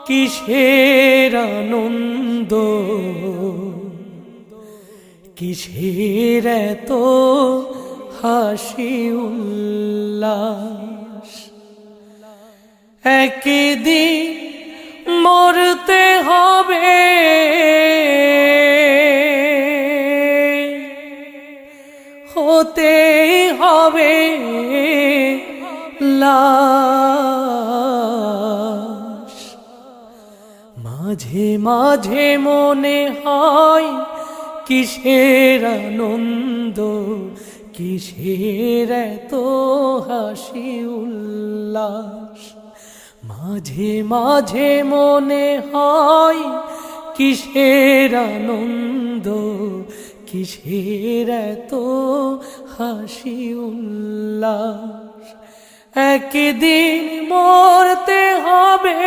কিসের আনন্দ, কিসের এত হাসি উল্লাস। একদিন মরতে হবে, হতে হবে লাশ। মাঝে মাঝে মনে হয় কিসের আনন্দ, কিসের এত হাসি উল্লাস। মাঝে মাঝে মনে হয় কিসের আনন্দ, কিসের এত হাসি উল্লাস। একদিন মরতে হবে,